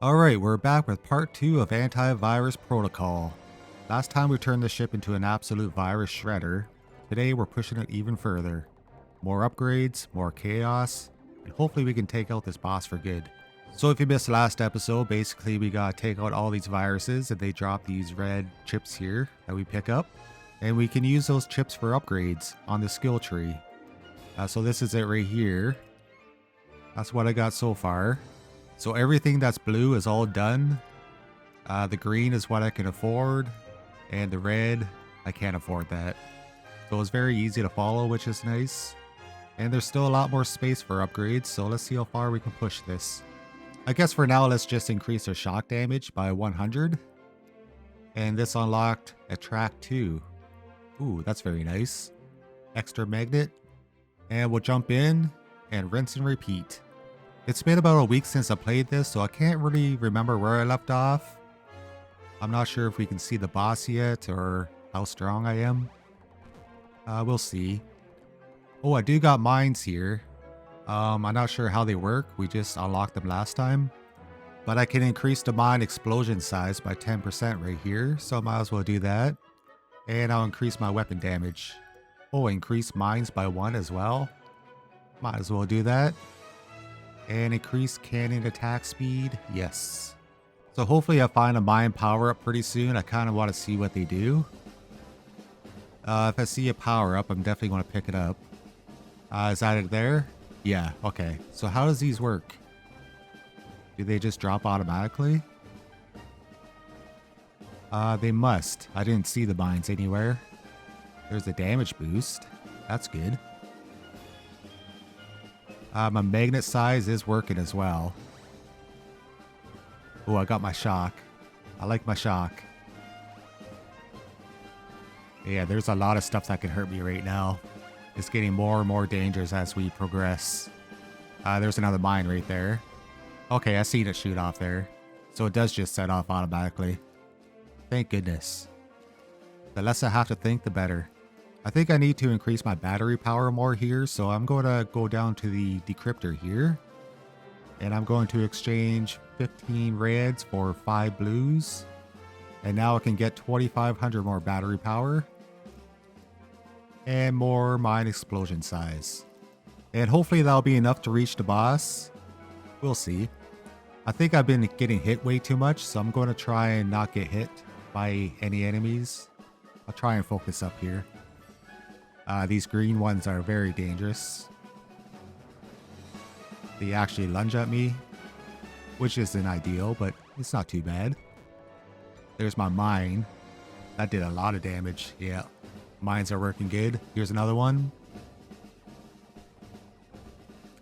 Alright, we're back with part 2 of Antivirus Protocol. Last time we turned the ship into an absolute virus shredder. Today we're pushing it even further. More upgrades, more chaos, and hopefully we can take out this boss for good. So if you missed the last episode, basically we gotta take out all these viruses and they drop these red chips here that we pick up. And we can use those chips for upgrades on the skill tree. So this is it right here. That's what I got so far. So everything that's blue is all done. The green is what I can afford. And the red, I can't afford that. So it's very easy to follow, which is nice. And there's still a lot more space for upgrades, so let's see how far we can push this. I guess for now, let's just increase our shock damage by 100. And this unlocked Attract 2. Ooh, that's very nice. Extra magnet. And we'll jump in and rinse and repeat. It's been about a week since I played this, so I can't really remember where I left off. I'm not sure if we can see the boss yet or how strong I am. We'll see. Oh, I do got mines here. I'm not sure how they work. We just unlocked them last time. But I can increase the mine explosion size by 10% right here, so I might as well do that. And I'll increase my weapon damage. Oh, increase mines by 1 as well. Might as well do that. And increase cannon attack speed. Yes. So hopefully I find a mine power up pretty soon. I kind of want to see what they do. If I see a power up, I'm definitely going to pick it up. Is that it there? Yeah, okay. So how does these work? Do they just drop automatically? They must. I didn't see the mines anywhere. There's a damage boost. That's good. My magnet size is working as well. Oh, I got my shock. I like my shock. Yeah, there's a lot of stuff that can hurt me right now. It's getting more and more dangerous as we progress. There's another mine right there. Okay, I seen it shoot off there. So it does just set off automatically. Thank goodness. The less I have to think, the better. I think I need to increase my battery power more here, so I'm going to go down to the decryptor here. And I'm going to exchange 15 reds for 5 blues. And now I can get 2,500 more battery power. And more mine explosion size. And hopefully that'll be enough to reach the boss. We'll see. I think I've been getting hit way too much, so I'm going to try and not get hit by any enemies. I'll try and focus up here. These green ones are very dangerous. They actually lunge at me, which isn't ideal, but it's not too bad. There's my mine. That did a lot of damage. Yeah, mines are working good. Here's another one.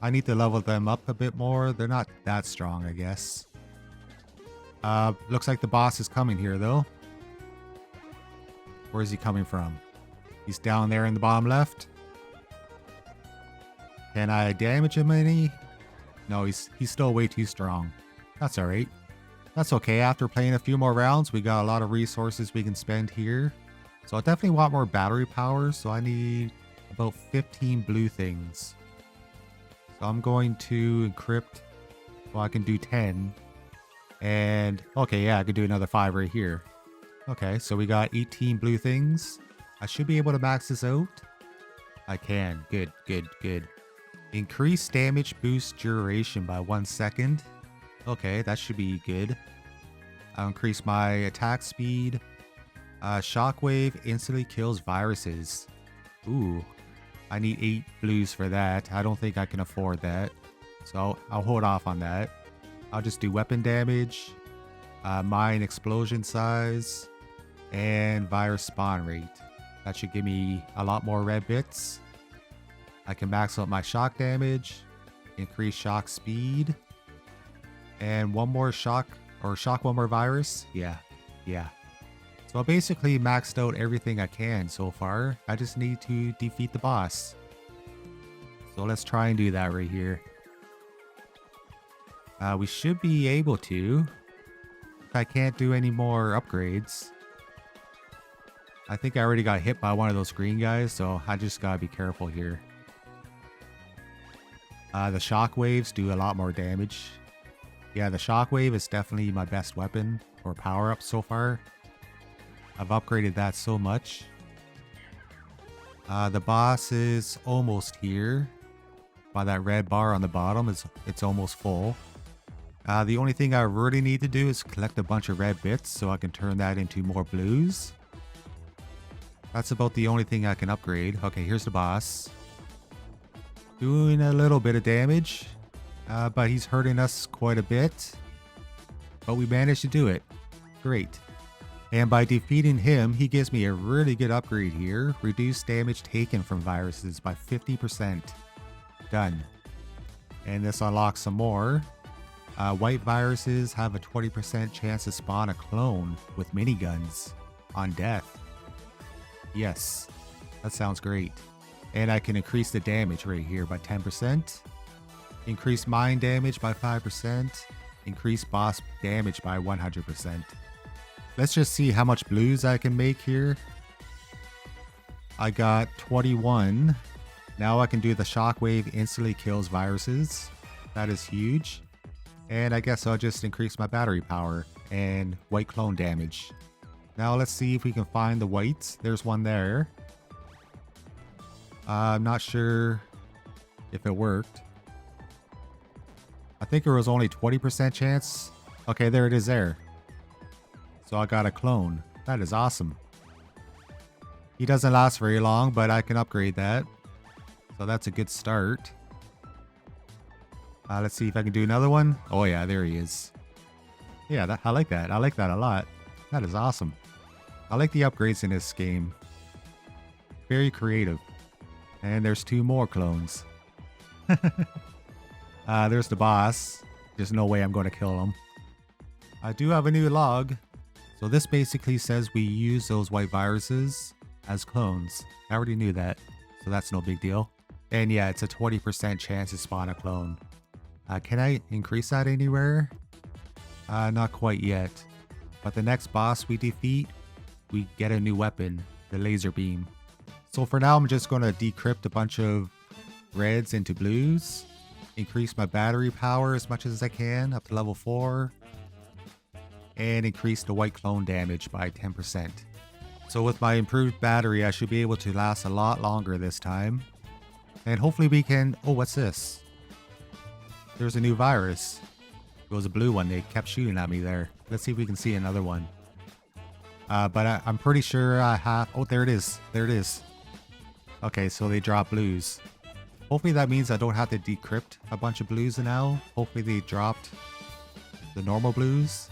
I need to level them up a bit more. They're not that strong, I guess. Looks like the boss is coming here, though. Where is he coming from? He's down there in the bottom left. Can I damage him any? No, he's still way too strong. That's alright. That's okay. After playing a few more rounds, we got a lot of resources we can spend here. So I definitely want more battery power, so I need about 15 blue things. So I'm going to encrypt. Well, I can do 10. And, okay, yeah, I can do another 5 right here. Okay, so we got 18 blue things. I should be able to max this out. I can. Good, good, good. Increase damage boost duration by 1 second. Okay, that should be good. I'll increase my attack speed. Shockwave instantly kills viruses. Ooh, I need 8 blues for that. I don't think I can afford that. So I'll hold off on that. I'll just do weapon damage, mine explosion size, and virus spawn rate. That should give me a lot more red bits. I can max out my shock damage, increase shock speed, and one more shock, or shock one more virus. Yeah. So I basically maxed out everything I can so far. I just need to defeat the boss. So let's try and do that right here. We should be able to. If I can't do any more upgrades. I think I already got hit by one of those green guys, so I just gotta be careful here. The shock waves do a lot more damage. Yeah, the shockwave is definitely my best weapon or power up so far. I've upgraded that so much. The boss is almost here. By that red bar on the bottom, it's almost full. The only thing I really need to do is collect a bunch of red bits so I can turn that into more blues. That's about the only thing I can upgrade. Okay, here's the boss. Doing a little bit of damage, but he's hurting us quite a bit. But we managed to do it. Great. And by defeating him, he gives me a really good upgrade here. Reduce damage taken from viruses by 50%. Done. And this unlocks some more. White viruses have a 20% chance to spawn a clone with miniguns on death. Yes, that sounds great. And I can increase the damage right here by 10%. Increase mine damage by 5%. Increase boss damage by 100%. Let's just see how much blues I can make here. I got 21. Now I can do the shockwave instantly kills viruses. That is huge. And I guess I'll just increase my battery power and white clone damage. Now let's see if we can find the whites. There's one there. I'm not sure if it worked. I think there was only 20% chance. Okay, there it is there. So I got a clone. That is awesome. He doesn't last very long, but I can upgrade that. So that's a good start. Let's see if I can do another one. Oh yeah, there he is. Yeah, I like that. I like that a lot. That is awesome. I like the upgrades in this game. Very creative. And there's 2 more clones. There's the boss. There's no way I'm going to kill him. I do have a new log. So this basically says we use those white viruses as clones. I already knew that. So that's no big deal. And yeah, it's a 20% chance to spawn a clone. Can I increase that anywhere? Not quite yet. But the next boss we defeat, we get a new weapon, the laser beam. So for now, I'm just going to decrypt a bunch of reds into blues. Increase my battery power as much as I can, up to level 4. And increase the white clone damage by 10%. So with my improved battery, I should be able to last a lot longer this time. And hopefully we can... Oh, what's this? There's a new virus. It was a blue one. They kept shooting at me there. Let's see if we can see another one. But I'm pretty sure I have... Oh, there it is. There it is. Okay, so they drop blues. Hopefully that means I don't have to decrypt a bunch of blues now. Hopefully they dropped the normal blues.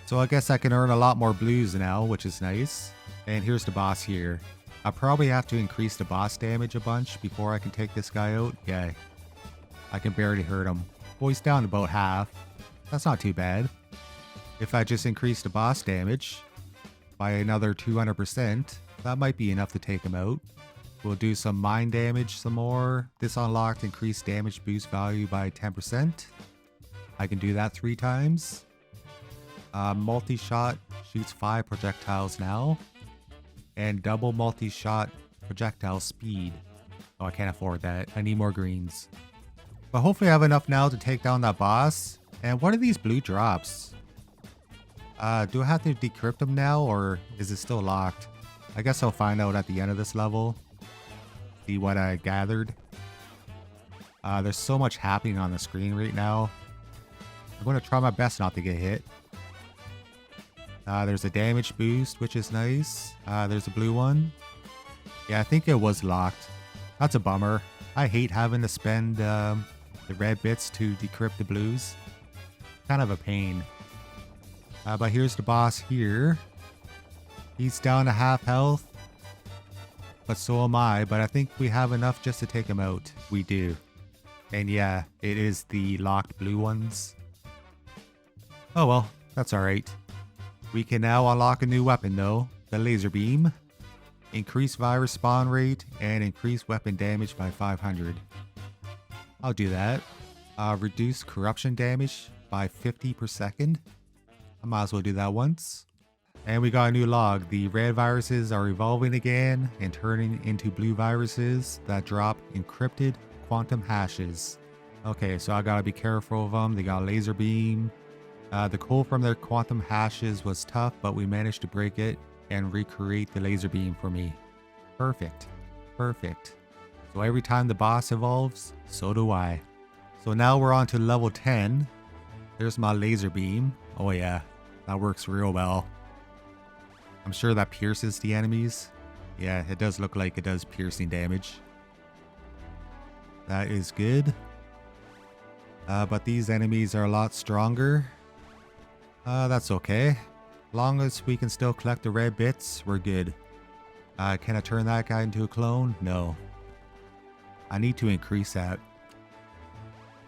So I guess I can earn a lot more blues now, which is nice. And here's the boss here. I probably have to increase the boss damage a bunch before I can take this guy out. Yeah, I can barely hurt him. Well, he's down about half. That's not too bad. If I just increase the boss damage by another 200%, that might be enough to take him out. We'll do some mine damage some more. This unlocked increased damage boost value by 10%. I can do that 3 times. Multi-shot shoots 5 projectiles now. And double multi-shot projectile speed. Oh, I can't afford that. I need more greens. But hopefully I have enough now to take down that boss. And what are these blue drops? Do I have to decrypt them now, or is it still locked? I guess I'll find out at the end of this level. See what I gathered. There's so much happening on the screen right now. I'm going to try my best not to get hit. There's a damage boost, which is nice. There's a blue one. Yeah, I think it was locked. That's a bummer. I hate having to spend the red bits to decrypt the blues. Kind of a pain. But here's the boss here. He's down to half health. But so am I. But I think we have enough just to take him out. We do. And yeah, it is the locked blue ones. Oh well, that's alright. We can now unlock a new weapon though, the laser beam. Increase virus spawn rate and increase weapon damage by 500. I'll do that. Reduce corruption damage by 50 per second. I might as well do that once. And we got a new log. The red viruses are evolving again and turning into blue viruses that drop encrypted quantum hashes. Okay, so I gotta be careful of them. They got laser beam. The code from their quantum hashes was tough, but we managed to break it and recreate the laser beam for me. Perfect. Perfect. So every time the boss evolves, so do I. So now we're on to level 10. There's my laser beam. Oh yeah, that works real well. I'm sure that pierces the enemies. Yeah, it does look like it does piercing damage. That is good. But these enemies are a lot stronger. That's okay. Long as we can still collect the red bits, we're good. Can I turn that guy into a clone? No. I need to increase that.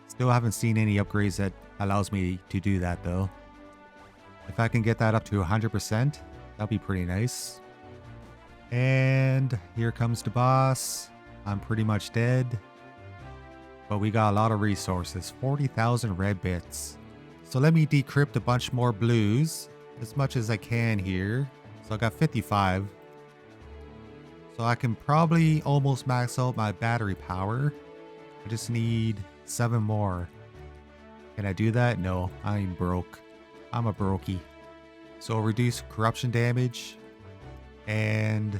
Still haven't seen any upgrades that allows me to do that though. If I can get that up to 100%, that'll be pretty nice. And here comes the boss. I'm pretty much dead. But we got a lot of resources. 40,000 red bits. So let me decrypt a bunch more blues. As much as I can here. So I got 55. So I can probably almost max out my battery power. I just need 7 more. Can I do that? No, I'm broke. I'm a brokey. So reduce corruption damage and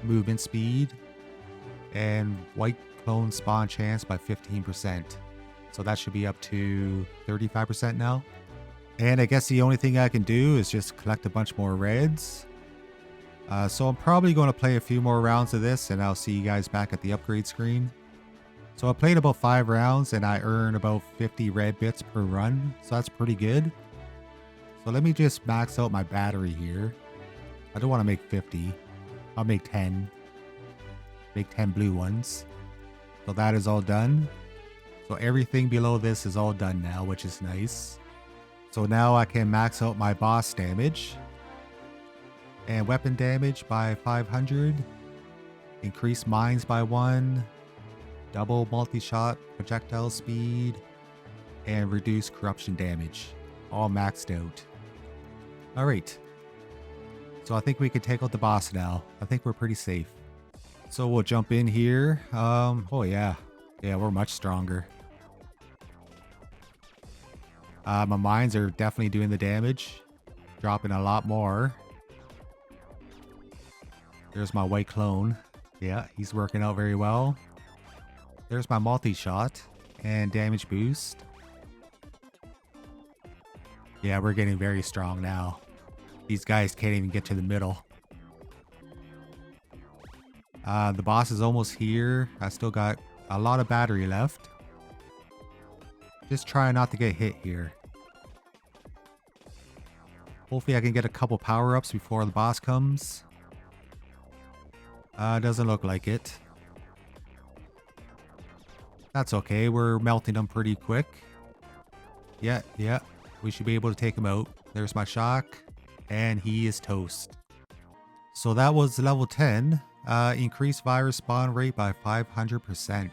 movement speed and white clone spawn chance by 15%. So that should be up to 35% now. And I guess the only thing I can do is just collect a bunch more reds. So I'm probably going to play a few more rounds of this and I'll see you guys back at the upgrade screen. So I played about 5 rounds and I earn about 50 red bits per run. So that's pretty good. So let me just max out my battery here. I don't want to make 50. I'll make 10. Make 10 blue ones. So that is all done. So everything below this is all done now, which is nice. So now I can max out my boss damage. And weapon damage by 500. Increase mines by 1. Double multi-shot projectile speed. And reduce corruption damage. All maxed out. Alright. So I think we can take out the boss now. I think we're pretty safe. So we'll jump in here. Oh yeah. Yeah, we're much stronger. My mines are definitely doing the damage. Dropping a lot more. There's my white clone. Yeah, he's working out very well. There's my multi-shot and damage boost. Yeah, we're getting very strong now. These guys can't even get to the middle. The boss is almost here. I still got a lot of battery left. Just trying not to get hit here. Hopefully I can get a couple power-ups before the boss comes. Doesn't look like it. That's okay. We're melting them pretty quick. Yeah. We should be able to take him out. There's my shock. And he is toast. So that was level 10. Increase virus spawn rate by 500%.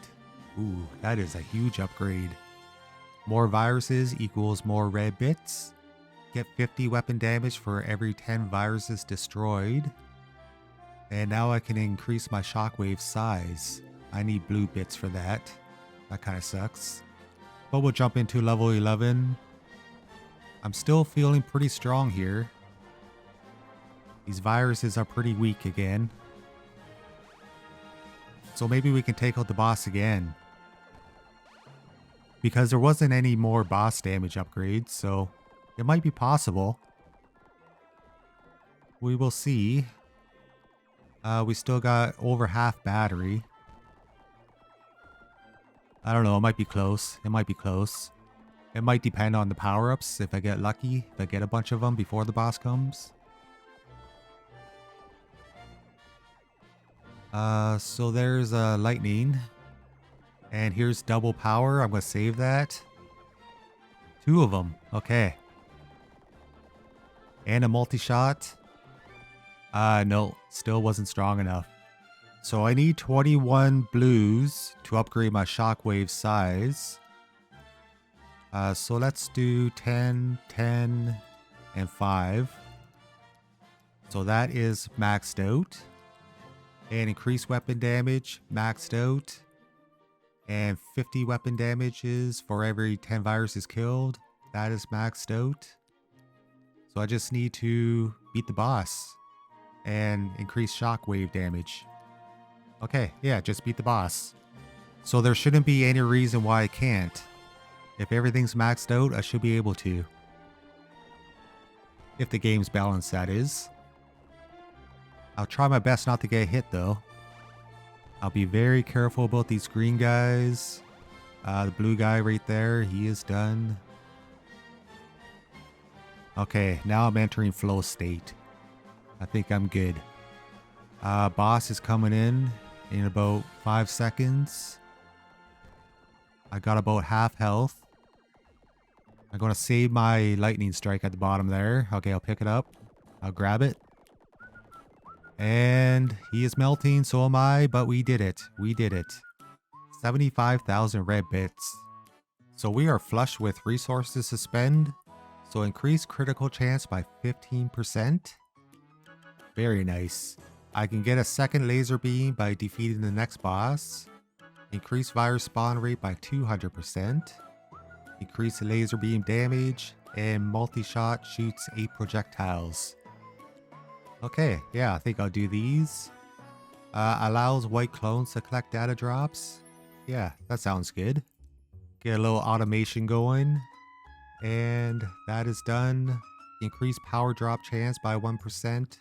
Ooh, that is a huge upgrade. More viruses equals more red bits. Get 50 weapon damage for every 10 viruses destroyed. And now I can increase my shockwave size. I need blue bits for that. That kind of sucks. But we'll jump into level 11. I'm still feeling pretty strong here. These viruses are pretty weak again. So maybe we can take out the boss again. Because there wasn't any more boss damage upgrades, so it might be possible. We will see. We still got over half battery. I don't know, it might be close. It might be close. It might depend on the power-ups if I get lucky. If I get a bunch of them before the boss comes. So there's lightning. And here's double power. I'm going to save that. 2 of them. Okay. And a multi-shot. No. Still wasn't strong enough. So I need 21 blues to upgrade my shockwave size. So let's do 10, 10, and 5. So that is maxed out. And increase weapon damage, maxed out. And 50 weapon damages for every 10 viruses killed. That is maxed out. So I just need to beat the boss and increase shockwave damage. Okay, yeah, just beat the boss. So there shouldn't be any reason why I can't. If everything's maxed out, I should be able to. If the game's balanced, that is. I'll try my best not to get hit though. I'll be very careful about these green guys. The blue guy right there, he is done. Okay, now I'm entering flow state. I think I'm good. Boss is coming in about 5 seconds. I got about half health. I'm going to save my lightning strike at the bottom there. Okay, I'll pick it up. I'll grab it. And he is melting, so am I, but we did it. We did it. 75,000 red bits. So we are flush with resources to spend. So increase critical chance by 15%. Very nice. I can get a second laser beam by defeating the next boss. Increase virus spawn rate by 200%. Increase the laser beam damage. And multi-shot shoots 8 projectiles. Okay, yeah, I think I'll do these. Allows white clones to collect data drops. Yeah, that sounds good. Get a little automation going. And that is done. Increase power drop chance by 1%.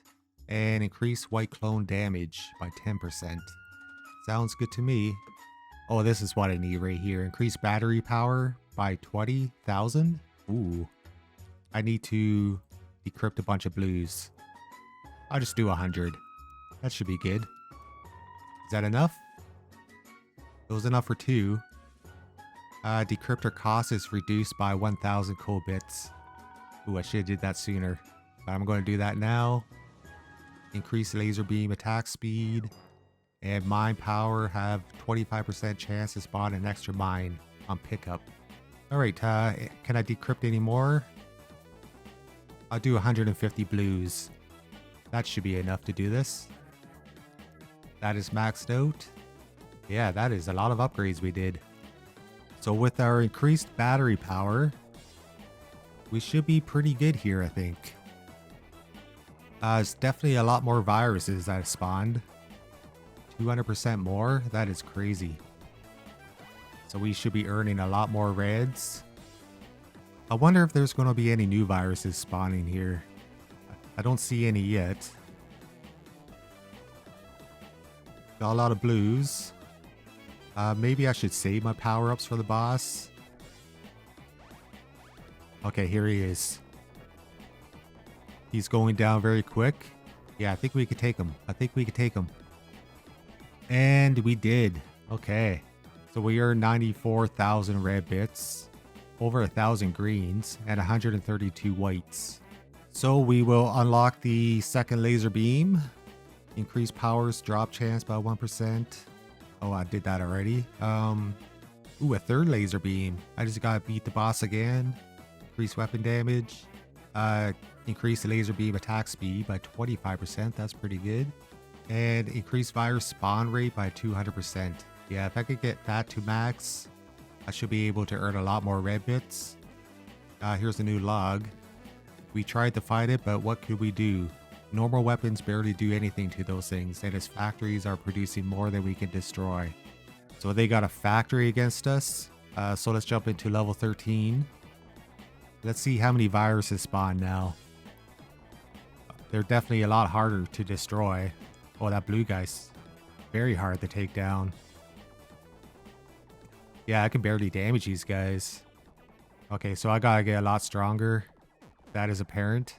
And increase white clone damage by 10%. Sounds good to me. Oh, this is what I need right here. Increase battery power by 20,000. Ooh. I need to decrypt a bunch of blues. I'll just do 100. That should be good. Is that enough? It was enough for 2. Decryptor cost is reduced by 1,000 cool bits. Ooh, I should have did that sooner. But I'm going to do that now. Increase laser beam attack speed. And mine power have 25% chance to spawn an extra mine on pickup. Alright, can I decrypt any more? I'll do 150 blues. That should be enough to do this. That is maxed out. Yeah, that is a lot of upgrades we did. So with our increased battery power, we should be pretty good here, I think. It's definitely a lot more viruses that have spawned. 200% more? That is crazy. So we should be earning a lot more reds. I wonder if there's going to be any new viruses spawning here. I don't see any yet. Got a lot of blues. Maybe I should save my power-ups for the boss. Okay, here he is. He's going down very quick. Yeah, I think we could take him. I think we could take him. And we did. Okay. So we earned 94,000 red bits, over 1,000 greens, and 132 whites. So we will unlock the second laser beam. Increase powers drop chance by 1%. Oh, I did that already. Ooh, a third laser beam. I just gotta beat the boss again. Increase weapon damage. Increase the laser beam attack speed by 25%. That's pretty good. And increase virus spawn rate by 200%. Yeah, if I could get that to max, I should be able to earn a lot more red bits. Here's a new log. We tried to fight it, but what could we do? Normal weapons barely do anything to those things, and its factories are producing more than we can destroy. So they got a factory against us. So let's jump into level 13. Let's see how many viruses spawn now. They're definitely a lot harder to destroy. Oh, that blue guy's very hard to take down. Yeah, I can barely damage these guys. Okay, so I gotta get a lot stronger. That is apparent.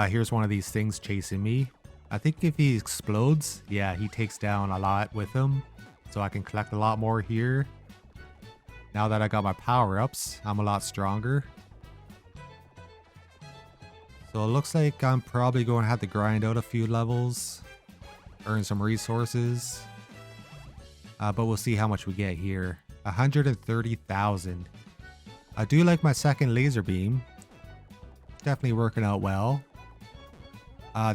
Here's one of these things chasing me. I think if he explodes, yeah, he takes down a lot with him. So I can collect a lot more here. Now that I got my power-ups, I'm a lot stronger. So it looks like I'm probably going to have to grind out a few levels. Earn some resources. But we'll see how much we get here. 130,000. I do like my second laser beam. Definitely working out well.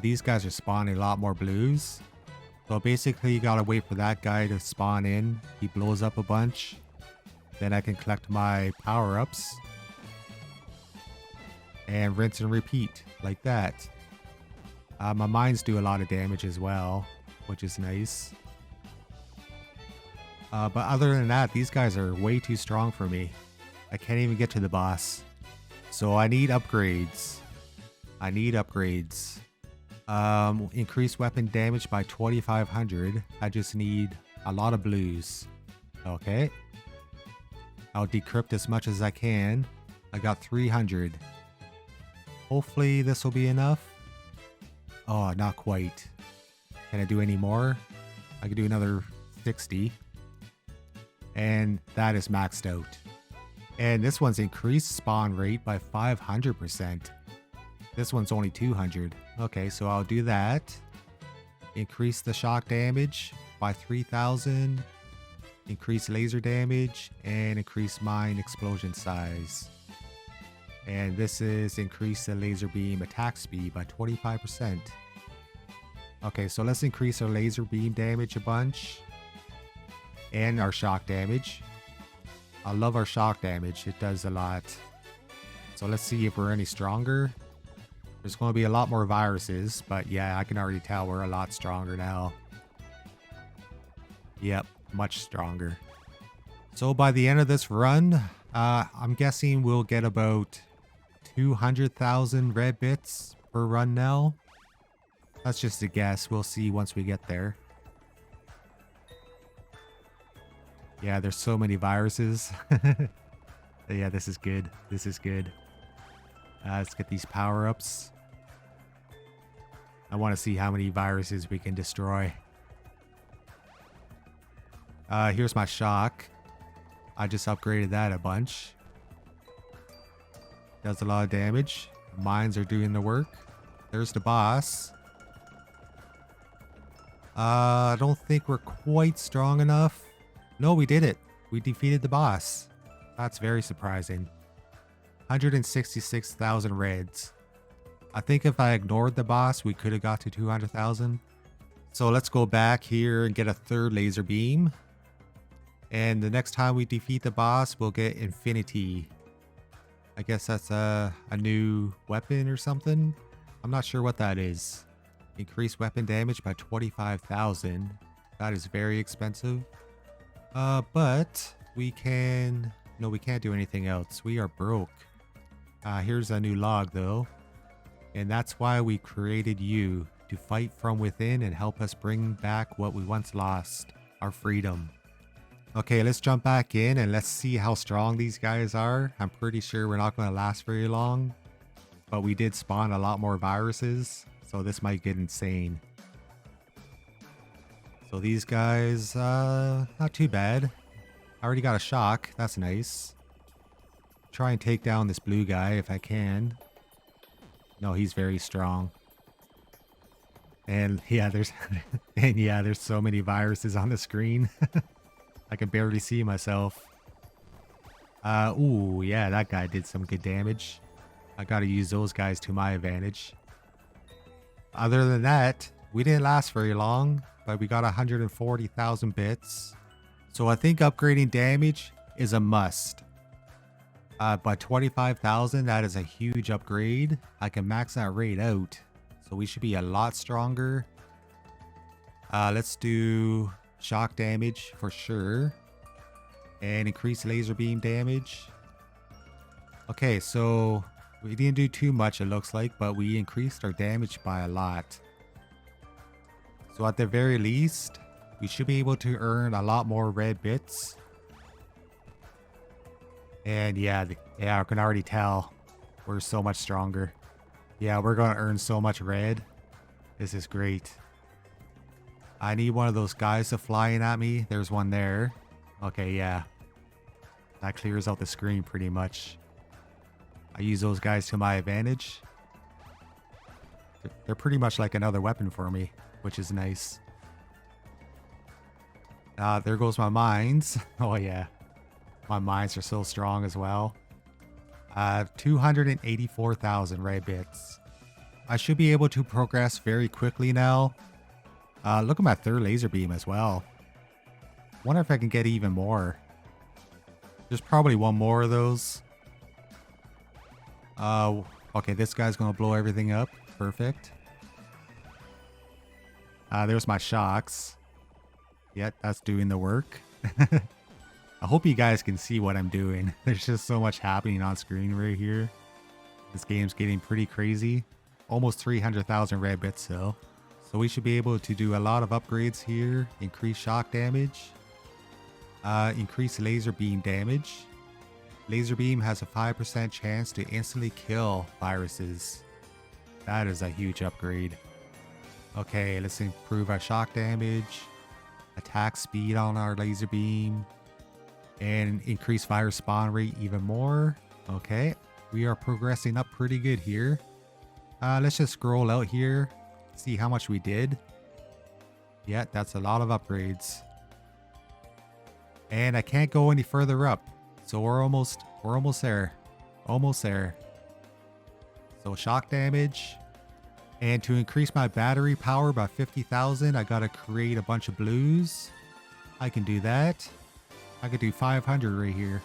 These guys are spawning a lot more blues. So basically you gotta wait for that guy to spawn in. He blows up a bunch. Then I can collect my power-ups. And rinse and repeat like that. My mines do a lot of damage as well, which is nice. But other than that, these guys are way too strong for me. I can't even get to the boss. So I need upgrades. Increase weapon damage by 2,500. I just need a lot of blues. Okay. I'll decrypt as much as I can. I got 300. Hopefully this will be enough. Oh, not quite. Can I do any more? I can do another 60. And that is maxed out. And this one's increased spawn rate by 500%. This one's only 200. Okay, so I'll do that. Increase the shock damage by 3,000. Increase laser damage and increase mine explosion size. And this is increase the laser beam attack speed by 25%. Okay, so let's increase our laser beam damage a bunch. And our shock damage. I love our shock damage. It does a lot. So let's see if we're any stronger. There's going to be a lot more viruses, but yeah, I can already tell we're a lot stronger now. Yep, much stronger. So by the end of this run, I'm guessing we'll get about 200,000 red bits per run now. That's just a guess. We'll see once we get there. Yeah, there's so many viruses. Yeah, this is good. This is good. Let's get these power-ups. I want to see how many viruses we can destroy. Here's my shock. I just upgraded that a bunch. Does a lot of damage. Mines are doing the work. There's the boss. I don't think we're quite strong enough. No, we did it. We defeated the boss. That's very surprising. 166,000 reds. I think if I ignored the boss, we could have got to 200,000. So let's go back here and get a third laser beam. And the next time we defeat the boss, we'll get infinity. I guess that's a new weapon or something. I'm not sure what that is. Increase weapon damage by 25,000. That is very expensive. But we can... No, we can't do anything else. We are broke. Here's a new log though. And that's why we created you. To fight from within and help us bring back what we once lost. Our freedom. Okay, let's jump back in and let's see how strong these guys are. I'm pretty sure we're not going to last very long. But we did spawn a lot more viruses. So this might get insane. So these guys, not too bad. I already got a shock. That's nice. Try and take down this blue guy if I can. No, he's very strong. And yeah, there's there's so many viruses on the screen. I can barely see myself. Ooh, yeah, that guy did some good damage. I gotta use those guys to my advantage. Other than that, we didn't last very long, but we got 140,000 bits. So I think upgrading damage is a must. By 25,000, that is a huge upgrade. I can max that rate out. So we should be a lot stronger. Let's do shock damage for sure. And increase laser beam damage. Okay, so we didn't do too much it looks like, but we increased our damage by a lot. So at the very least, we should be able to earn a lot more red bits. And yeah, I can already tell we're so much stronger. Yeah, we're going to earn so much red. This is great. I need one of those guys to fly in at me. There's one there. Okay, yeah. That clears out the screen pretty much. I use those guys to my advantage. They're pretty much like another weapon for me, which is nice. There goes my mines. Oh yeah. My mines are so strong as well. 284,000 red bits. I should be able to progress very quickly now. Look at my third laser beam as well. Wonder if I can get even more. There's probably one more of those. Okay, this guy's gonna blow everything up. Perfect. There's my shocks. Yep, that's doing the work. I hope you guys can see what I'm doing. There's just so much happening on screen right here. This game's getting pretty crazy. Almost 300,000 red bits though. So we should be able to do a lot of upgrades here. Increase shock damage. Increase laser beam damage. Laser beam has a 5% chance to instantly kill viruses. That is a huge upgrade. Okay, let's improve our shock damage. Attack speed on our laser beam. And increase virus spawn rate even more. Okay, we are progressing up pretty good here. Let's just scroll out here. See how much we did. Yeah, that's a lot of upgrades. And I can't go any further up. So we're almost there. Almost there. So shock damage. And to increase my battery power by 50,000, I gotta create a bunch of blues. I can do that. I could do 500 right here.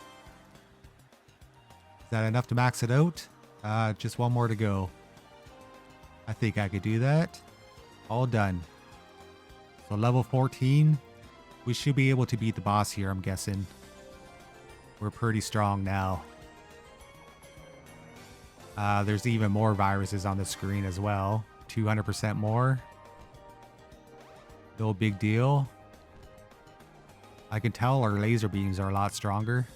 Is that enough to max it out? Just one more to go. I think I could do that. All done. So level 14. We should be able to beat the boss here, I'm guessing. We're pretty strong now. There's even more viruses on the screen as well. 200% more. No big deal. I can tell our laser beams are a lot stronger.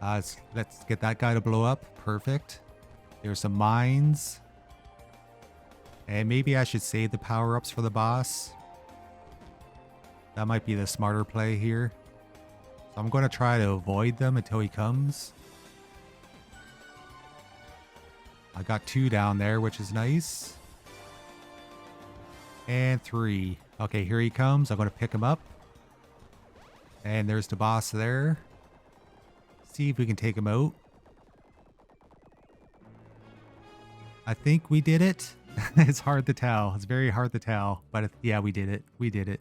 Let's get that guy to blow up. Perfect. There's some mines. And maybe I should save the power-ups for the boss. That might be the smarter play here. So I'm going to try to avoid them until he comes. I got 2 down there, which is nice. And 3. Okay, here he comes. I'm going to pick him up. And there's the boss there. See if we can take him out. I think we did it. It's hard to tell. It's very hard to tell. But yeah, we did it. We did it.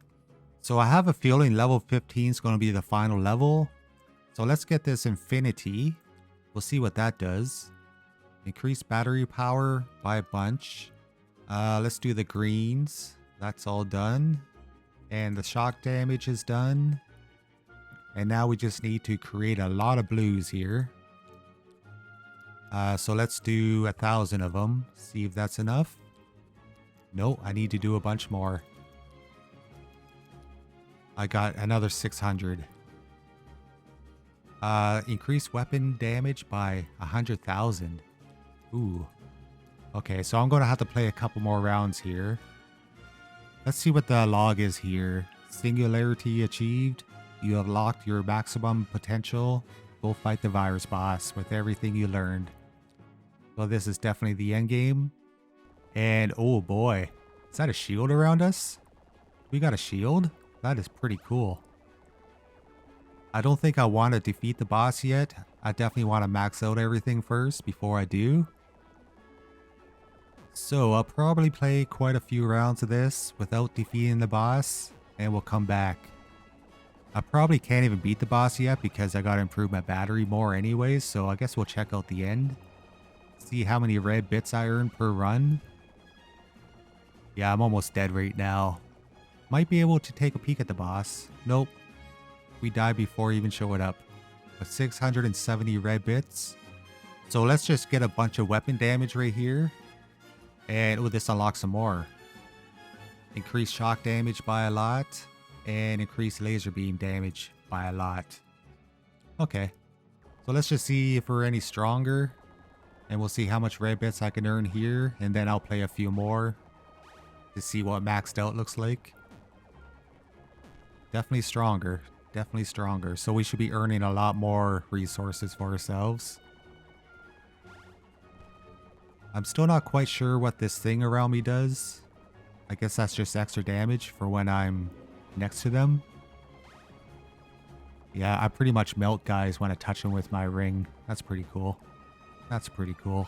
So I have a feeling level 15 is going to be the final level. So let's get this infinity. We'll see what that does. Increase battery power by a bunch. Let's do the greens. That's all done. And the shock damage is done. And now we just need to create a lot of blues here. So let's do 1,000 of them. See if that's enough. Nope, I need to do a bunch more. I got another 600. Increase weapon damage by 100,000. Ooh. Okay, so I'm going to have to play a couple more rounds here. Let's see what the log is here. Singularity achieved. You have locked your maximum potential. Go fight the virus boss with everything you learned. So this is definitely the end game. And oh boy, is that a shield around us? We got a shield? That is pretty cool. I don't think I want to defeat the boss yet. I definitely want to max out everything first before I do. So I'll probably play quite a few rounds of this without defeating the boss, and we'll come back. I probably can't even beat the boss yet because I gotta improve my battery more anyways, so I guess we'll check out the end. See how many red bits I earn per run. Yeah, I'm almost dead right now. Might be able to take a peek at the boss. Nope. We died before even showing up. But 670 red bits. So let's just get a bunch of weapon damage right here. And oh, this unlocks some more. Increase shock damage by a lot. And increase laser beam damage by a lot. Okay. So let's just see if we're any stronger. And we'll see how much red bits I can earn here. And then I'll play a few more. To see what maxed out looks like. Definitely stronger. Definitely stronger. So we should be earning a lot more resources for ourselves. I'm still not quite sure what this thing around me does. I guess that's just extra damage for when I'm next to them. Yeah, I pretty much melt guys when I touch them with my ring. That's pretty cool. That's pretty cool.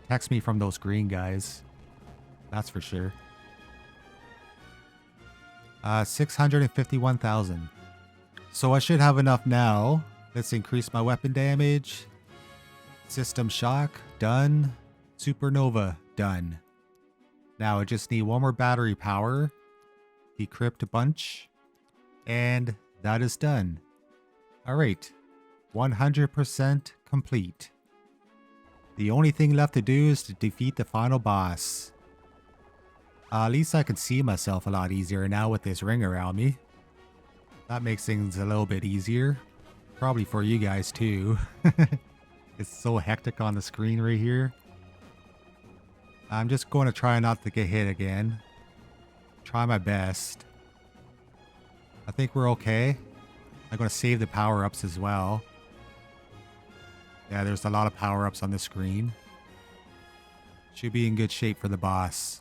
Text me from those green guys. That's for sure. 651,000. So I should have enough now. Let's increase my weapon damage. System shock, done. Supernova, done. Now I just need one more battery power. Decrypt a bunch. And that is done. Alright. 100% complete. The only thing left to do is to defeat the final boss. At least I can see myself a lot easier now with this ring around me. That makes things a little bit easier. Probably for you guys too. It's so hectic on the screen right here. I'm just going to try not to get hit again. Try my best. I think we're okay. I'm going to save the power-ups as well. Yeah, there's a lot of power-ups on the screen. Should be in good shape for the boss.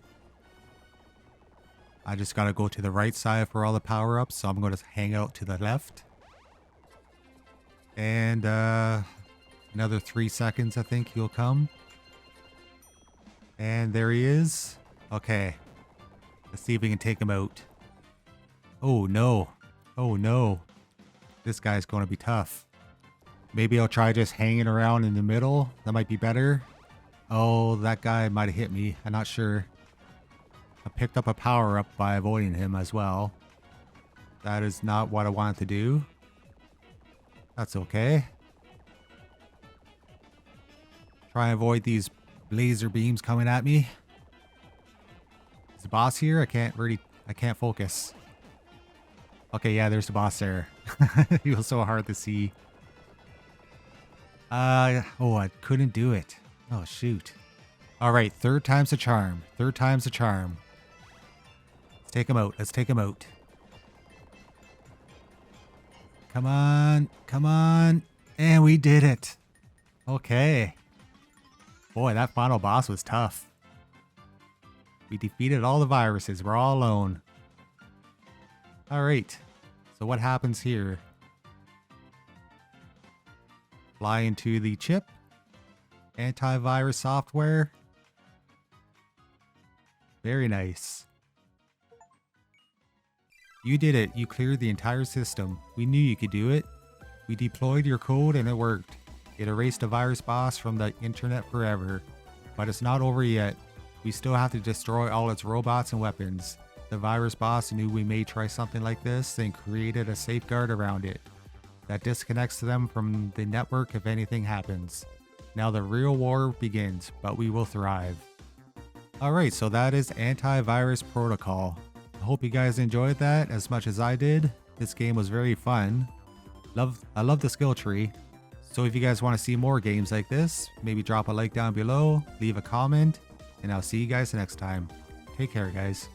I just got to go to the right side for all the power-ups, so I'm going to hang out to the left. And another 3 seconds, I think he'll come. And there he is. Okay. Let's see if we can take him out. Oh, no. Oh, no. This guy's going to be tough. Maybe I'll try just hanging around in the middle. That might be better. Oh, that guy might have hit me. I'm not sure. I picked up a power-up by avoiding him as well. That is not what I wanted to do. That's okay. Try and avoid these laser beams coming at me. Is the boss here? I can't focus. Okay, yeah, there's the boss there. He was so hard to see. Oh, I couldn't do it. Oh, shoot. Alright, third time's a charm. Third time's a charm. Let's take him out. Let's take him out. Come on. Come on. And we did it. Okay. Boy, that final boss was tough. We defeated all the viruses. We're all alone. Alright. So what happens here? Fly into the chip. Antivirus software. Very nice. You did it. You cleared the entire system. We knew you could do it. We deployed your code and it worked. It erased a virus boss from the internet forever. But it's not over yet. We still have to destroy all its robots and weapons. The virus boss knew we may try something like this and created a safeguard around it that disconnects them from the network if anything happens. Now the real war begins, but we will thrive. Alright, so that is Antivirus Protocol. I hope you guys enjoyed that as much as I did. This game was very fun. I love the skill tree. So if you guys want to see more games like this, maybe drop a like down below, leave a comment, and I'll see you guys next time. Take care, guys.